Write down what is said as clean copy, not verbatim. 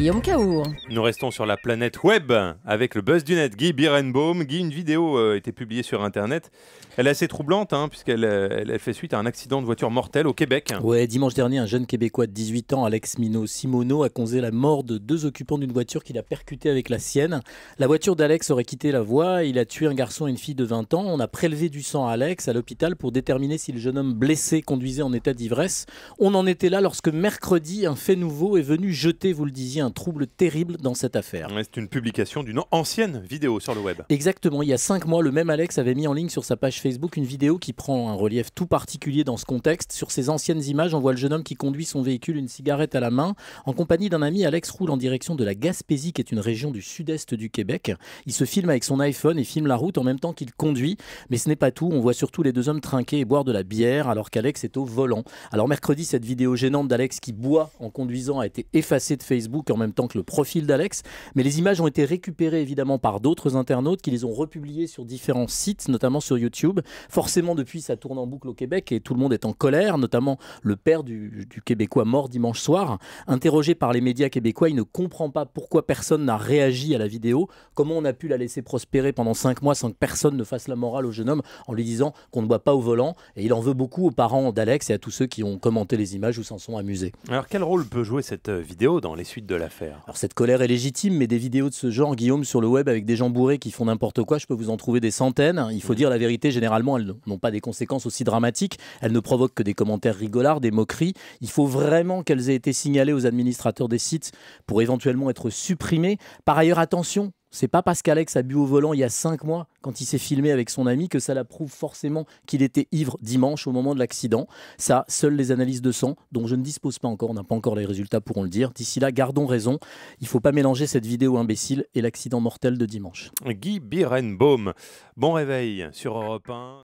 Guillaume Caour. Nous restons sur la planète web avec le buzz du net, Guy Birenbaum. Guy, une vidéo a été publiée sur Internet. Elle est assez troublante puisqu'elle fait suite à un accident de voiture mortel au Québec. Ouais, dimanche dernier, un jeune Québécois de 18 ans, Alex Mino Simoneau, a causé la mort de deux occupants d'une voiture qu'il a percutée avec la sienne. La voiture d'Alex aurait quitté la voie. Il a tué un garçon et une fille de 20 ans. On a prélevé du sang à Alex à l'hôpital pour déterminer si le jeune homme blessé conduisait en état d'ivresse. On en était là lorsque mercredi, un fait nouveau est venu jeter, vous le disiez, un trouble terrible dans cette affaire. Ouais, c'est une publication d'une ancienne vidéo sur le web. Exactement, il y a 5 mois, le même Alex avait mis en ligne sur sa page Facebook une vidéo qui prend un relief tout particulier dans ce contexte. Sur ces anciennes images, on voit le jeune homme qui conduit son véhicule, une cigarette à la main. En compagnie d'un ami, Alex roule en direction de la Gaspésie, qui est une région du sud-est du Québec. Il se filme avec son iPhone et filme la route en même temps qu'il conduit. Mais ce n'est pas tout, on voit surtout les deux hommes trinquer et boire de la bière alors qu'Alex est au volant. Alors mercredi, cette vidéo gênante d'Alex qui boit en conduisant a été effacée de Facebook en même temps que le profil d'Alex. Mais les images ont été récupérées évidemment par d'autres internautes qui les ont republiées sur différents sites, notamment sur YouTube. Forcément, depuis, ça tourne en boucle au Québec et tout le monde est en colère, notamment le père du Québécois mort dimanche soir. Interrogé par les médias québécois, il ne comprend pas pourquoi personne n'a réagi à la vidéo. Comment on a pu la laisser prospérer pendant 5 mois sans que personne ne fasse la morale au jeune homme en lui disant qu'on ne boit pas au volant. Et il en veut beaucoup aux parents d'Alex et à tous ceux qui ont commenté les images ou s'en sont amusés. Alors quel rôle peut jouer cette vidéo dans les suites de l'affaire ? Alors cette colère est légitime, mais des vidéos de ce genre, Guillaume, sur le web avec des gens bourrés qui font n'importe quoi, je peux vous en trouver des centaines. Il faut dire la vérité, généralement, elles n'ont pas des conséquences aussi dramatiques. Elles ne provoquent que des commentaires rigolards, des moqueries. Il faut vraiment qu'elles aient été signalées aux administrateurs des sites pour éventuellement être supprimées. Par ailleurs, attention, c'est pas parce qu'Alex a bu au volant il y a 5 mois, quand il s'est filmé avec son ami, que ça l'approuve forcément qu'il était ivre dimanche au moment de l'accident. Ça, seules les analyses de sang, dont je ne dispose pas encore, on n'a pas encore les résultats, pourront le dire. D'ici là, gardons raison. Il ne faut pas mélanger cette vidéo imbécile et l'accident mortel de dimanche. Guy Birenbaum, bon réveil sur Europe 1.